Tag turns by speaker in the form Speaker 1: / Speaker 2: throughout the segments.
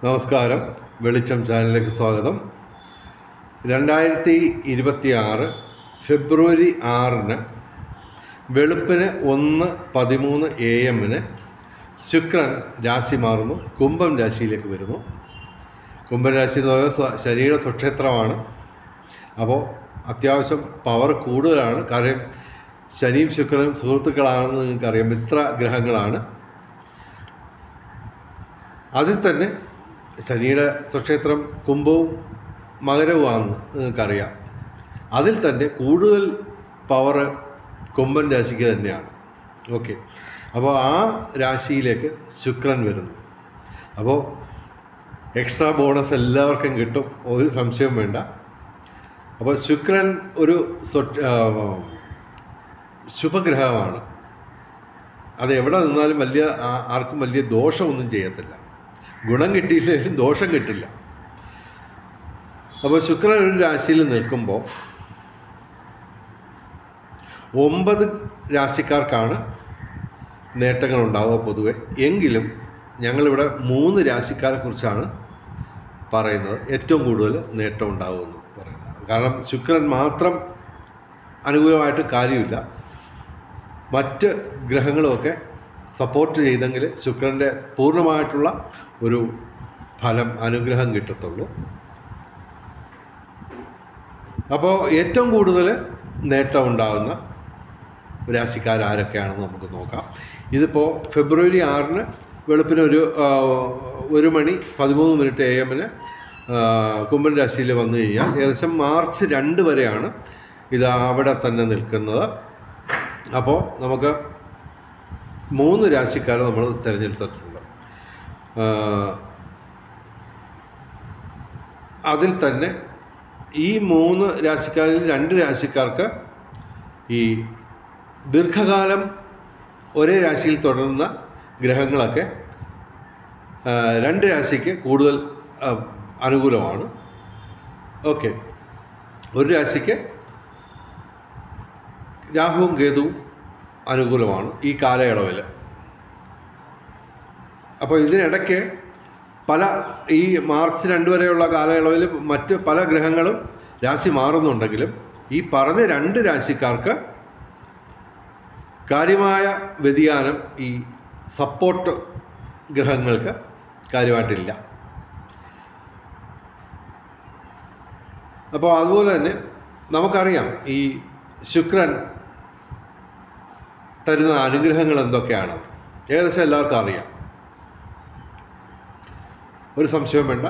Speaker 1: നമസ്കാരം. വെളിച്ചം ചാനലിലേക്ക് സ്വാഗതം. 2026 ഫെബ്രുവരി 6 വെളുപ്പിന് 1:13 AM ശുക്രൻ രാശി മാറുന്നു, കുംഭം രാശിയിലേക്ക് വരുന്നു. കുംഭം രാശി എന്ന് പറയുന്നത് ശരീര സ്വക്ഷേത്രമാണ്. അപ്പോൾ അത്യാവശ്യം പവർ കൂടുതലാണ്. കാര്യം ശനിയും ശുക്രനും സുഹൃത്തുക്കളാണെന്ന് നിങ്ങൾക്കറിയാം. മിത്ര ഗ്രഹങ്ങളാണ്. അതിൽ തന്നെ ശനിയുടെ സ്വക്ഷേത്രം കുംഭവും മകരവുമാണെന്ന് നിങ്ങൾക്കറിയാം. അതിൽ തന്നെ കൂടുതൽ പവർ കുംഭൻ രാശിക്ക് തന്നെയാണ്. ഓക്കെ, അപ്പോൾ ആ രാശിയിലേക്ക് ശുക്രൻ വരുന്നു. അപ്പോൾ എക്സ്ട്രാ ബോണസ് എല്ലാവർക്കും കിട്ടും, ഒരു സംശയം വേണ്ട. അപ്പോൾ ശുക്രൻ ഒരു ശുഭഗ്രഹമാണ്. അത് എവിടെ നിന്നാലും ആർക്കും വലിയ ദോഷമൊന്നും ചെയ്യത്തില്ല. ഗുണം കിട്ടിയില്ലെങ്കിലും ദോഷം കിട്ടില്ല. അപ്പോൾ ശുക്രൻ ഒരു രാശിയിൽ നിൽക്കുമ്പോൾ 9 രാശിക്കാർക്കാണ് നേട്ടങ്ങളുണ്ടാവുക പൊതുവെ. എങ്കിലും ഞങ്ങളിവിടെ 3 രാശിക്കാരെ കുറിച്ചാണ് പറയുന്നത്. ഏറ്റവും കൂടുതൽ നേട്ടം ഉണ്ടാകുമെന്ന് പറയുന്നത്. കാരണം ശുക്രൻ മാത്രം അനുകൂലമായിട്ട് കാര്യമില്ല, മറ്റ് ഗ്രഹങ്ങളുമൊക്കെ സപ്പോർട്ട് ചെയ്തെങ്കിൽ ശുക്രൻ്റെ പൂർണ്ണമായിട്ടുള്ള ഒരു ഫലം, അനുഗ്രഹം കിട്ടത്തുള്ളൂ. അപ്പോൾ ഏറ്റവും കൂടുതൽ നേട്ടം ഉണ്ടാകുന്ന രാശിക്കാരൊക്കെയാണെന്ന് നമുക്ക് നോക്കാം. ഇതിപ്പോൾ ഫെബ്രുവരി 6 വെളുപ്പിന് 1:13 AM കുംഭൻ രാശിയിൽ വന്നു കഴിഞ്ഞാൽ ഏകദേശം മാർച്ച് 2 വരെയാണ് ഇത് അവിടെ തന്നെ നിൽക്കുന്നത്. അപ്പോൾ നമുക്ക് 3 രാശിക്കാരെ നമ്മൾ തിരഞ്ഞെടുത്തിട്ടുണ്ട്. അതിൽ തന്നെ ഈ 3 രാശിക്കാരിൽ 2 രാശിക്കാർക്ക് ഈ ദീർഘകാലം ഒരേ രാശിയിൽ തുടരുന്ന ഗ്രഹങ്ങളൊക്കെ 2 രാശിക്ക് കൂടുതൽ അനുകൂലമാണ്. ഓക്കെ, ഒരു രാശിക്ക് രാഹുവും കേതുവും അനുകൂലമാണ് ഈ കാലയളവിൽ. അപ്പോൾ ഇതിനിടയ്ക്ക് ഈ മാർച്ച് 2 വരെയുള്ള കാലയളവിൽ മറ്റ് പല ഗ്രഹങ്ങളും രാശി മാറുന്നുണ്ടെങ്കിലും ഈ പറഞ്ഞ 2 രാശിക്കാർക്ക് കാര്യമായ വ്യതിയാനം ഈ സപ്പോർട്ട് ഗ്രഹങ്ങൾക്ക് കാര്യമായിട്ടില്ല. അപ്പോൾ അതുപോലെ തന്നെ നമുക്കറിയാം ഈ ശുക്രൻ തരുന്ന അനുഗ്രഹങ്ങൾ എന്തൊക്കെയാണ് ഏകദേശം എല്ലാവർക്കും അറിയാം. ഒരു സംശയവും വേണ്ട,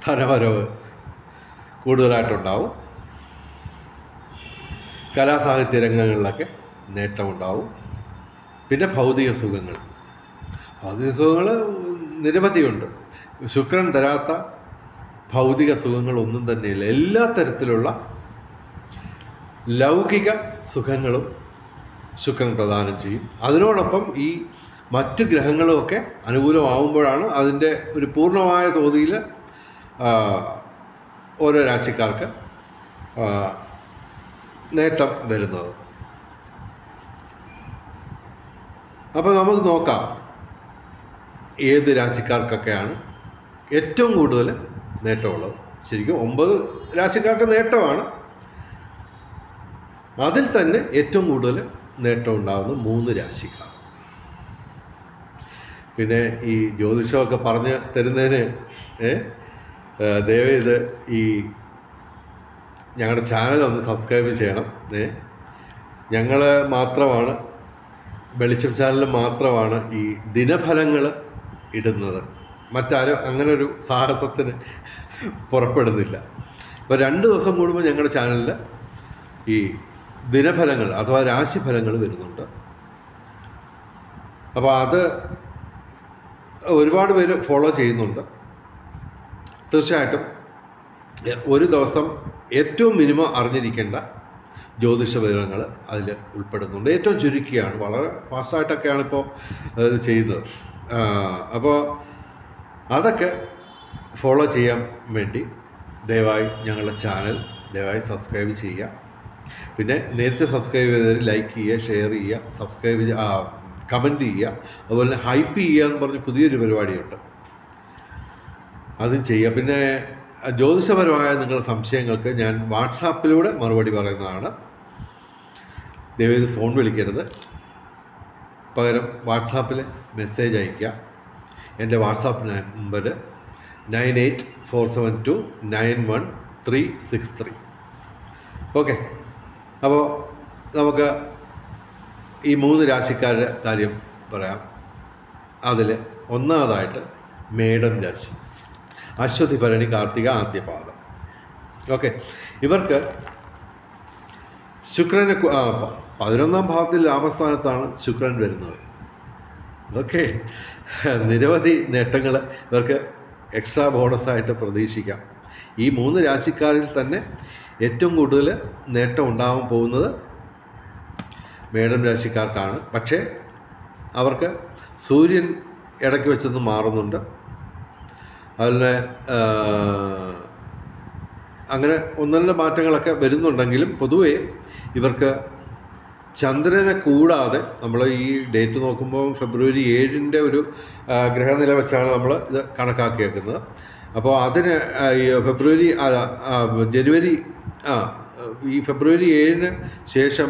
Speaker 1: ധനവരവ് കൂടുതലായിട്ടുണ്ടാവും. കലാസാഹിത്യ രംഗങ്ങളിലൊക്കെ നേട്ടമുണ്ടാവും. പിന്നെ ഭൗതിക സുഖങ്ങൾ നിരവധിയുണ്ട്. ശുക്രൻ തരാത്ത ഭൗതിക സുഖങ്ങളൊന്നും തന്നെയില്ല. എല്ലാ തരത്തിലുള്ള ലൗകിക സുഖങ്ങളും ശുക്രൻ പ്രദാനം ചെയ്യും. അതിനോടൊപ്പം ഈ മറ്റ് ഗ്രഹങ്ങളുമൊക്കെ അനുകൂലമാവുമ്പോഴാണ് അതിൻ്റെ ഒരു പൂർണ്ണമായ തോതിൽ ഓരോ രാശിക്കാർക്ക് നേട്ടം വരുന്നത്. അപ്പോൾ നമുക്ക് നോക്കാം ഏത് രാശിക്കാർക്കൊക്കെയാണ് ഏറ്റവും കൂടുതൽ നേട്ടമുള്ളത്. ശരിക്കും 9 രാശിക്കാർക്ക് നേട്ടമാണ്. അതിൽ തന്നെ ഏറ്റവും കൂടുതൽ നേട്ടം ഉണ്ടാകുന്ന 3 രാശിക്കാർ. പിന്നെ ഈ ജ്യോതിഷമൊക്കെ പറഞ്ഞ് തരുന്നതിന് ദയവേത് ഈ ഞങ്ങളുടെ ചാനൽ ഒന്ന് സബ്സ്ക്രൈബ് ചെയ്യണം. ഞങ്ങൾ മാത്രമാണ്, വെളിച്ചം ചാനൽ മാത്രമാണ് ഈ ദിനഫലങ്ങൾ ഇടുന്നത്. മറ്റാരും അങ്ങനെ ഒരു സാഹസത്തിന് പുറപ്പെടുന്നില്ല. അപ്പോൾ 2 ദിവസം കൂടുമ്പോൾ ഞങ്ങളുടെ ചാനലിൽ ഈ ദിനഫലങ്ങൾ അഥവാ രാശിഫലങ്ങൾ വരുന്നുണ്ട്. അപ്പോൾ അത് ഒരുപാട് പേര് ഫോളോ ചെയ്യുന്നുണ്ട്. തീർച്ചയായിട്ടും ഒരു ദിവസം ഏറ്റവും മിനിമം അറിഞ്ഞിരിക്കേണ്ട ജ്യോതിഷ വിവരങ്ങൾ അതിൽ ഉൾപ്പെടുന്നുണ്ട്. ഏറ്റവും ചുരുക്കിയാണ്, വളരെ ഫാസ്റ്റായിട്ടൊക്കെയാണ് ഇപ്പോൾ അത് ചെയ്യുന്നത്. അപ്പോൾ അതൊക്കെ ഫോളോ ചെയ്യാൻ വേണ്ടി ദയവായി ഞങ്ങളുടെ ചാനൽ ദയവായി സബ്സ്ക്രൈബ് ചെയ്യുക. പിന്നെ നേരത്തെ സബ്സ്ക്രൈബ് ചെയ്തവർ ലൈക്ക് ചെയ്യുക, ഷെയർ ചെയ്യുക, കമൻറ്റ് ചെയ്യുക. അതുപോലെ ഹൈപ്പ് ചെയ്യുക എന്ന് പറഞ്ഞ് പുതിയൊരു പരിപാടിയുണ്ട്. അതും ചെയ്യുക. പിന്നെ ജ്യോതിഷപരമായ നിങ്ങളുടെ സംശയങ്ങൾക്ക് ഞാൻ വാട്സാപ്പിലൂടെ മറുപടി പറയുന്നതാണ്. ദയവേത് ഫോൺ വിളിക്കരുത്, പകരം വാട്സാപ്പിൽ മെസ്സേജ് അയയ്ക്കുക. എൻ്റെ വാട്സാപ്പ് നമ്പർ 9847291363. ഓക്കെ. അപ്പോൾ നമുക്ക് ഈ 3 രാശിക്കാരുടെ കാര്യം പറയാം. അതിൽ ഒന്നാമതായിട്ട് മേടം രാശി, അശ്വതി ഭരണി കാർത്തിക ആദ്യപാദം. ഓക്കെ. ഇവർക്ക് ശുക്രനെ 11ാം ഭാവത്തിൽ ലാഭസ്ഥാനത്താണ് ശുക്രൻ വരുന്നത്. ഓക്കെ. നിരവധി നേട്ടങ്ങൾ ഇവർക്ക് എക്സ്ട്രാ ബോണസായിട്ട് പ്രതീക്ഷിക്കാം. ഈ 3 രാശിക്കാരിൽ തന്നെ ഏറ്റവും കൂടുതൽ നേട്ടം ഉണ്ടാകാൻ പോകുന്നത് മേടം രാശിക്കാർക്കാണ്. പക്ഷേ അവർക്ക് സൂര്യൻ ഇടയ്ക്ക് വെച്ചൊന്ന് മാറുന്നുണ്ട്. അതിന് അങ്ങനെ 1-2 മാറ്റങ്ങളൊക്കെ വരുന്നുണ്ടെങ്കിലും പൊതുവേ ഇവർക്ക് ചന്ദ്രനെ കൂടാതെ, നമ്മൾ ഈ ഡേറ്റ് നോക്കുമ്പോൾ ഫെബ്രുവരി 7 ഒരു ഗ്രഹനില വെച്ചാണ് നമ്മൾ ഇത് കണക്കാക്കിയേക്കുന്നത്. അപ്പോൾ അതിന് ഈ ഈ ഫെബ്രുവരി 7 സ്ഥേഷം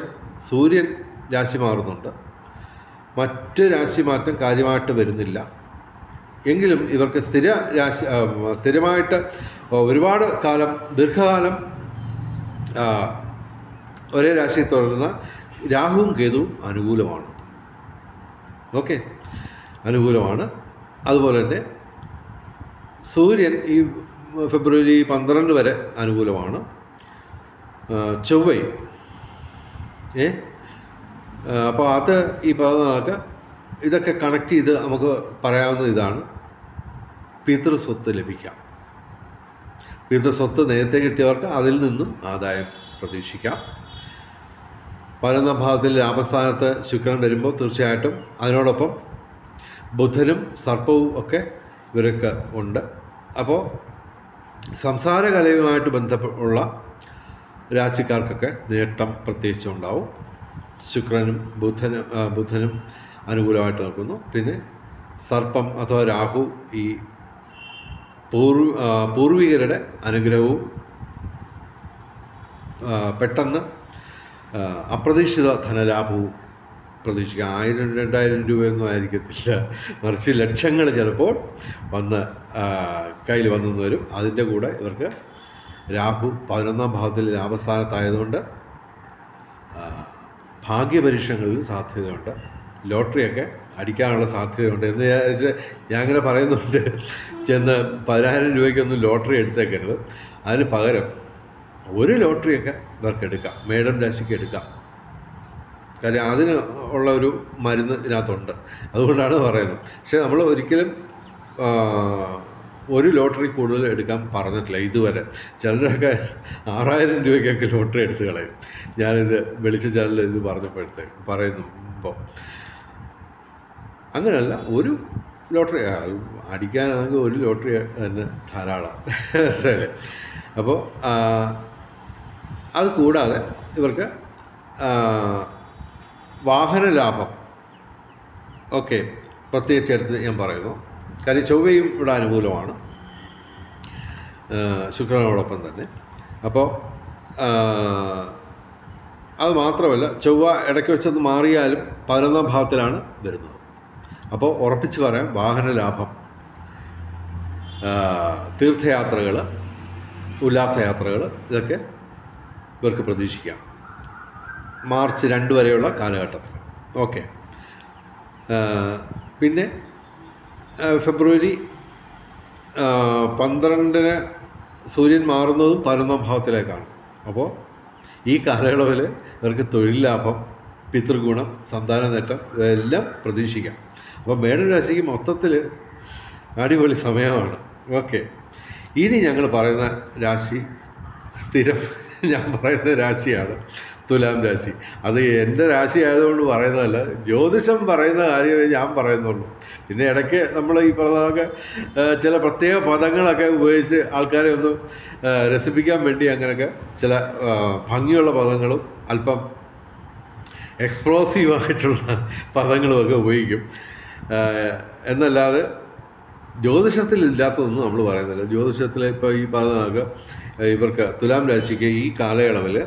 Speaker 1: സൂര്യൻ രാശി മാറുന്നുണ്ട്. മറ്റ് രാശി മാറ്റം കാര്യമായിട്ട് വരുന്നില്ല. എങ്കിലും ഇവർക്ക് സ്ഥിരമായിട്ട് ഒരുപാട് കാലം, ദീർഘകാലം ഒരേ രാശിയിൽ തുടരുന്ന രാഹുവും കേതുവും അനുകൂലമാണ്. ഓക്കെ, അനുകൂലമാണ്. അതുപോലെ തന്നെ സൂര്യൻ ഈ ഫെബ്രുവരി 12 വരെ അനുകൂലമാണ്. ചൊവ്വയും അപ്പോൾ അത് ഈ പറയുന്നതൊക്കെ ഇതൊക്കെ കണക്ട് ചെയ്ത് നമുക്ക് പറയാവുന്ന ഇതാണ്, പിതൃസ്വത്ത് ലഭിക്കാം. പിതൃസ്വത്ത് നേരത്തെ കിട്ടിയവർക്ക് അതിൽ നിന്നും ആദായം പ്രതീക്ഷിക്കാം. 11ാം ഭാവത്തിൽ ലാഭസ്ഥാനത്ത് ശുക്രൻ വരുമ്പോൾ തീർച്ചയായിട്ടും അതിനോടൊപ്പം ബുധനും സർപ്പവും ഒക്കെ ഇവർക്ക് ഉണ്ട്. അപ്പോൾ സംസാര കലയുമായിട്ട് ബന്ധപ്പെട്ടുള്ള രാശിക്കാർക്കൊക്കെ നേട്ടം പ്രത്യേകിച്ചും ഉണ്ടാവും. ശുക്രനും ബുധനും അനുകൂലമായിട്ട് നിൽക്കുന്നു. പിന്നെ സർപ്പം അഥവാ രാഹു ഈ പൂർവികരുടെ അനുഗ്രഹവും പെട്ടെന്ന് അപ്രതീക്ഷിത ധനലാഭവും പ്രതീക്ഷിക്കുക. 1000-2000 രൂപയൊന്നും ആയിരിക്കത്തില്ല, മറിച്ച് ലക്ഷങ്ങൾ ചിലപ്പോൾ കയ്യിൽ വന്നു വരും. അതിൻ്റെ കൂടെ ഇവർക്ക് രാഹു 11ാം ഭാവത്തിൽ ലാഭസ്ഥാനത്തായതുകൊണ്ട് ഭാഗ്യപരീക്ഷണങ്ങളിൽ സാധ്യതയുണ്ട്. ലോട്ടറിയൊക്കെ അടിക്കാനുള്ള സാധ്യതയുണ്ട് എന്ന് ഞാൻ അങ്ങനെ പറയുന്നുണ്ട്. ചെന്ന് 10,000 രൂപയ്ക്കൊന്നും ലോട്ടറി എടുത്തേക്കരുത്. അതിന് പകരം ഒരു ലോട്ടറിയൊക്കെ ഇവർക്ക് എടുക്കാം, മേടം രാശിക്ക് എടുക്കാം. കാര്യം അതിന് ഉള്ള ഒരു മരുന്ന് ഇതിനകത്തുണ്ട്, അതുകൊണ്ടാണ് പറയുന്നത്. പക്ഷേ നമ്മൾ ഒരിക്കലും ഒരു ലോട്ടറി കൂടുതൽ എടുക്കാൻ പറഞ്ഞിട്ടില്ല ഇതുവരെ. ചിലരൊക്കെ 6,000 രൂപയ്ക്കൊക്കെ ലോട്ടറി എടുത്ത് കളയും. ഞാനിത് വെളിച്ച ചാനലിൽ ഇത് പറയുമ്പോൾ അങ്ങനെയല്ല, ഒരു ലോട്ടറി അടിക്കാനാണെങ്കിൽ ഒരു ലോട്ടറി തന്നെ ധാരാളം, മനസ്സിലായില്ലേ? അപ്പോൾ അത് കൂടാതെ ഇവർക്ക് വാഹന ലാഭം ഒക്കെ പ്രത്യേകിച്ച് എടുത്ത് ഞാൻ പറയുന്നു. കാര്യം ചൊവ്വയും ഇവിടെ അനുകൂലമാണ് ശുക്രനോടൊപ്പം തന്നെ. അപ്പോൾ അത് മാത്രമല്ല, ചൊവ്വ ഇടയ്ക്ക് വെച്ചൊന്ന് മാറിയാലും 11ാം ഭാവത്തിലാണ് വരുന്നത്. അപ്പോൾ ഉറപ്പിച്ച് പറയാം, വാഹന ലാഭം, തീർത്ഥയാത്രകൾ, ഉല്ലാസയാത്രകൾ, ഇതൊക്കെ ഇവർക്ക് പ്രതീക്ഷിക്കാം മാർച്ച് 2 വരെയുള്ള കാലഘട്ടത്തിൽ. ഓക്കെ. പിന്നെ ഫെബ്രുവരി 12 സൂര്യൻ മാറുന്നതും 11ാം ഭാവത്തിലേക്കാണ്. അപ്പോൾ ഈ കാലയളവിൽ ഇവർക്ക് തൊഴിൽ ലാഭം, പിതൃഗുണം, സന്താന നേട്ടം ഇതെല്ലാം പ്രതീക്ഷിക്കാം. അപ്പോൾ മേടരാശിക്ക് മൊത്തത്തിൽ അടിപൊളി സമയമാണ്. ഓക്കെ. ഇനി ഞങ്ങൾ പറയുന്ന രാശി സ്ഥിരം ഞാൻ പറയുന്ന രാശിയാണ് തുലാം രാശി. അത് എൻ്റെ രാശി ആയതുകൊണ്ട് പറയുന്നതല്ല, ജ്യോതിഷം പറയുന്ന കാര്യമേ ഞാൻ പറയുന്നുള്ളൂ. പിന്നെ ഇടയ്ക്ക് നമ്മൾ ഈ പറഞ്ഞതൊക്കെ ചില പ്രത്യേക പദങ്ങളൊക്കെ ഉപയോഗിച്ച് ആൾക്കാരെ ഒന്ന് രസിപ്പിക്കാൻ വേണ്ടി അങ്ങനെയൊക്കെ ചില ഭംഗിയുള്ള പദങ്ങളും അല്പം എക്സ്പ്ലോസീവായിട്ടുള്ള പദങ്ങളുമൊക്കെ ഉപയോഗിക്കും. എന്നല്ലാതെ ജ്യോതിഷത്തിൽ ഇല്ലാത്തതൊന്നും നമ്മൾ പറയുന്നില്ല. ജ്യോതിഷത്തിൽ ഇപ്പോൾ ഈ പറഞ്ഞ ഇവർക്ക് തുലാം രാശിക്ക് ഈ കാലയളവിൽ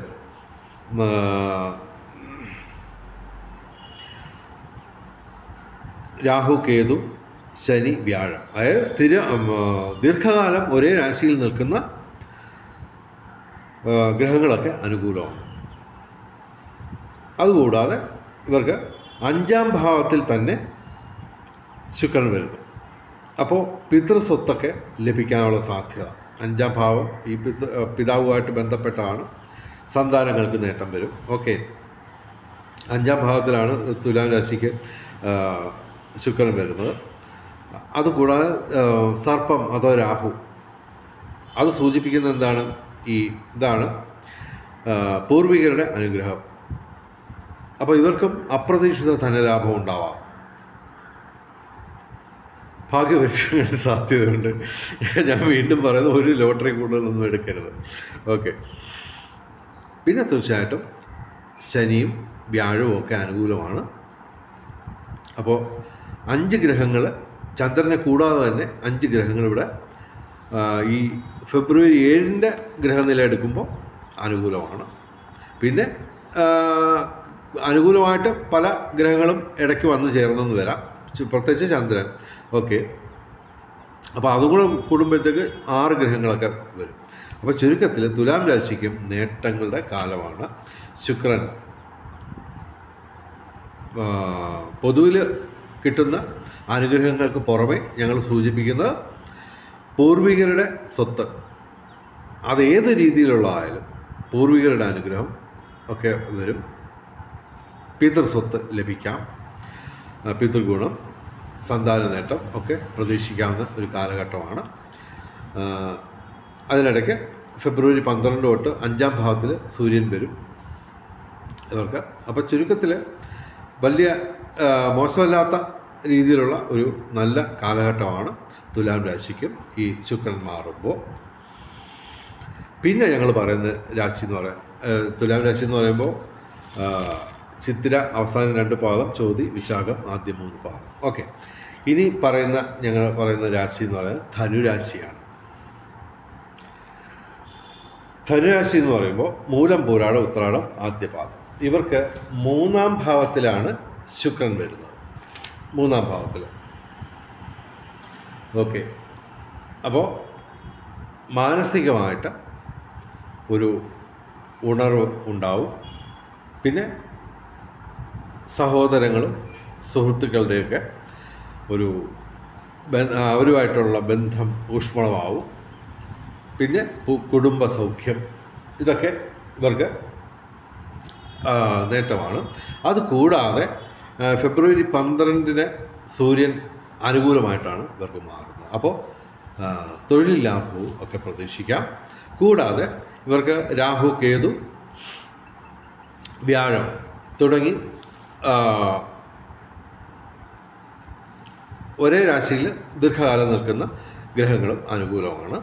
Speaker 1: രാഹു, കേതു, ശനി, വ്യാഴം, അതായത് ദീർഘകാലം ഒരേ രാശിയിൽ നിൽക്കുന്ന ഗ്രഹങ്ങളൊക്കെ അനുകൂലമാണ്. അതുകൂടാതെ ഇവർക്ക് 5ാം ഭാവത്തിൽ തന്നെ ശുക്രൻ വരുന്നു. അപ്പോൾ പിതൃസ്വത്തൊക്കെ ലഭിക്കാനുള്ള സാധ്യത. 5ാം ഭാവം ഈ പിതാവുമായിട്ട് ബന്ധപ്പെട്ടാണ്. സന്താനങ്ങൾക്ക് നേട്ടം വരും. ഓക്കെ, 5ാം ഭാവത്തിലാണ് തുലാം രാശിക്ക് ശുക്രൻ വരുന്നത്. അതുകൂടാതെ സർപ്പം അതോ രാഹു, അത് സൂചിപ്പിക്കുന്ന എന്താണ്? ഇതാണ് പൂർവികരുടെ അനുഗ്രഹം. അപ്പോൾ ഇവർക്കും അപ്രതീക്ഷിത ധനലാഭം ഉണ്ടാവാം. ഭാഗ്യപരീക്ഷകളിൽ സാധ്യതയുണ്ട്. ഞാൻ വീണ്ടും പറയുന്നത്, ഒരു ലോട്ടറി കൂടുതലൊന്നും എടുക്കരുത്. ഓക്കെ, പിന്നെ തീർച്ചയായിട്ടും ശനിയും വ്യാഴവും ഒക്കെ അനുകൂലമാണ്. അപ്പോൾ 5 ഗ്രഹങ്ങൾ, ചന്ദ്രനെ കൂടാതെ തന്നെ 5 ഗ്രഹങ്ങൾ ഇവിടെ ഈ ഫെബ്രുവരി 7 ഗ്രഹനില എടുക്കുമ്പോൾ അനുകൂലമാണ്. പിന്നെ അനുകൂലമായിട്ട് പല ഗ്രഹങ്ങളും ഇടയ്ക്ക് വന്നു ചേർന്നെന്ന് വരാം, പ്രത്യേകിച്ച് ചന്ദ്രൻ. ഓക്കെ, അപ്പോൾ അതുകൂടെ കൂടുമ്പോഴത്തേക്ക് 6 ഗ്രഹങ്ങളൊക്കെ വരും. അപ്പോൾ ചുരുക്കത്തിൽ തുലാം രാശിക്കും നേട്ടങ്ങളുടെ കാലമാണ്. ശുക്രൻ പൊതുവിൽ കിട്ടുന്ന അനുഗ്രഹങ്ങൾക്ക് പുറമെ ഞങ്ങൾ സൂചിപ്പിക്കുന്നത് പൂർവികരുടെ സ്വത്ത്, അതേത് രീതിയിലുള്ളതായാലും പൂർവികരുടെ അനുഗ്രഹം ഒക്കെ വരും. പിതൃസ്വത്ത് ലഭിക്കാം, പിതൃഗുണം, സന്താന നേട്ടം ഒക്കെ പ്രതീക്ഷിക്കാവുന്ന ഒരു കാലഘട്ടമാണ്. അതിനിടയ്ക്ക് ഫെബ്രുവരി 12 തൊട്ട് 5ാം ഭാവത്തിൽ സൂര്യൻ വരും ഇവർക്ക്. അപ്പോൾ ചുരുക്കത്തിൽ വലിയ മോശമല്ലാത്ത രീതിയിലുള്ള ഒരു നല്ല കാലഘട്ടമാണ് തുലാം രാശിക്കും ഈ ശുക്രൻ മാറുമ്പോൾ. പിന്നെ ഞങ്ങൾ പറയുന്ന രാശി എന്ന് പറയാം, തുലാം രാശി എന്ന് പറയുമ്പോൾ ചിത്തിര അവസാന 2 പാദം, ചോതി, വിശാഖം ആദ്യ 3 പാദം. ഓക്കെ, ഇനി ഞങ്ങൾ പറയുന്ന രാശി എന്ന് പറയുന്നത് ധനുരാശിയാണ്. ധനുരാശി എന്ന് പറയുമ്പോൾ മൂലം, പൂരാടം, ഉത്രാടം ആദ്യ പാദം. ഇവർക്ക് 3ാം ഭാവത്തിലാണ് ശുക്രൻ വരുന്നത്. 3ാം ഭാവത്തിൽ. ഓക്കെ, അപ്പോൾ മാനസികമായിട്ട് ഒരു ഉണർവ് ഉണ്ടാവും. പിന്നെ സഹോദരങ്ങളും സുഹൃത്തുക്കളുടെയൊക്കെ അവരുമായിട്ടുള്ള ബന്ധം ഊഷ്മളമാവും. പിന്നെ കുടുംബ സൗഖ്യം, ഇതൊക്കെ ഇവർക്ക് നേട്ടമാണ്. അതുകൂടാതെ ഫെബ്രുവരി 12 സൂര്യൻ അനുകൂലമായിട്ടാണ് ഇവർക്ക് മാറുന്നത്. അപ്പോൾ തൊഴിൽ ലാഭവും ഒക്കെ പ്രതീക്ഷിക്കാം. കൂടാതെ ഇവർക്ക് രാഹു, കേതു, വ്യാഴം തുടങ്ങി ഒരേ രാശിയിൽ ദീർഘകാലം നിൽക്കുന്ന ഗ്രഹങ്ങളും അനുകൂലമാണ്.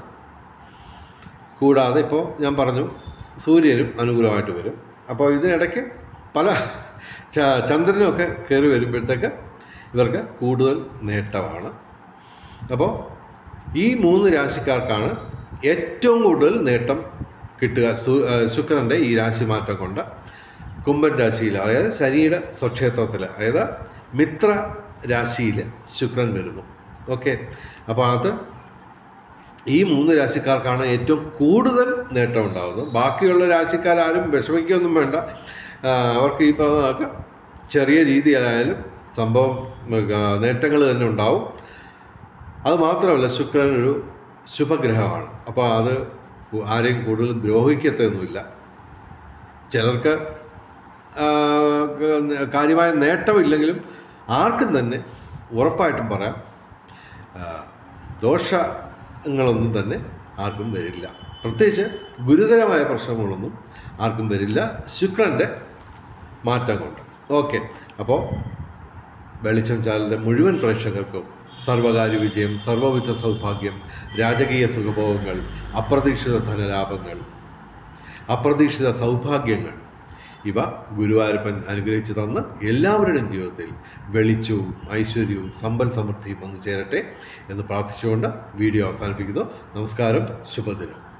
Speaker 1: കൂടാതെ ഇപ്പോൾ ഞാൻ പറഞ്ഞു സൂര്യനും അനുകൂലമായിട്ട് വരും. അപ്പോൾ ഇതിനിടയ്ക്ക് പല ചന്ദ്രനുമൊക്കെ കയറി വരുമ്പോഴത്തേക്ക് ഇവർക്ക് കൂടുതൽ നേട്ടമാണ്. അപ്പോൾ ഈ 3 രാശിക്കാർക്കാണ് ഏറ്റവും കൂടുതൽ നേട്ടം കിട്ടുക. ശുക്രൻ്റെ ഈ രാശി മാറ്റം കൊണ്ട് കുംഭൻ രാശിയിൽ, അതായത് ശനിയുടെ സ്വക്ഷേത്രത്തിൽ, അതായത് മിത്ര രാശിയിൽ ശുക്രൻ വരുന്നു. ഓക്കെ, അപ്പോൾ ഈ 3 രാശിക്കാർക്കാണ് ഏറ്റവും കൂടുതൽ നേട്ടം ഉണ്ടാകുന്നത്. ബാക്കിയുള്ള രാശിക്കാരും വിഷമിക്കുകയൊന്നും വേണ്ട. അവർക്ക് ഈ പറഞ്ഞ ചെറിയ രീതിയിലായാലും സംഭവം നേട്ടങ്ങൾ തന്നെ ഉണ്ടാവും. അതുമാത്രമല്ല, ശുക്രൻ ഒരു ശുഭഗ്രഹമാണ്. അപ്പോൾ അത് ആരെയും കൂടുതൽ ദ്രോഹിക്കത്തൊന്നുമില്ല. ചിലർക്ക് കാര്യമായ നേട്ടമില്ലെങ്കിലും ആർക്കും തന്നെ ഉറപ്പായിട്ടും പറയാം, ദോഷങ്ങളൊന്നും തന്നെ ആർക്കും വരില്ല. പ്രത്യേകിച്ച് ഗുരുതരമായ പ്രശ്നങ്ങളൊന്നും ആർക്കും വരില്ല ശുക്രൻ്റെ മാറ്റം കൊണ്ട്. ഓക്കെ, അപ്പോൾ വെളിച്ചം ചാനലിൻ്റെ മുഴുവൻ പ്രേക്ഷകർക്കും സർവകാര്യ വിജയം, സർവവിധ സൗഭാഗ്യം, രാജകീയ സുഖഭോഗങ്ങൾ, അപ്രതീക്ഷിത ധനലാഭങ്ങൾ, അപ്രതീക്ഷിത സൗഭാഗ്യങ്ങൾ ഇവ ഗുരുവായൂരപ്പൻ അനുഗ്രഹിച്ചു തന്ന് എല്ലാവരുടെയും ജീവിതത്തിൽ വെളിച്ചവും ഐശ്വര്യവും സമ്പൽ സമൃദ്ധിയും വന്നു ചേരട്ടെ എന്ന് പ്രാർത്ഥിച്ചുകൊണ്ട് വീഡിയോ അവസാനിപ്പിക്കുന്നു. നമസ്കാരം, ശുഭദിനം.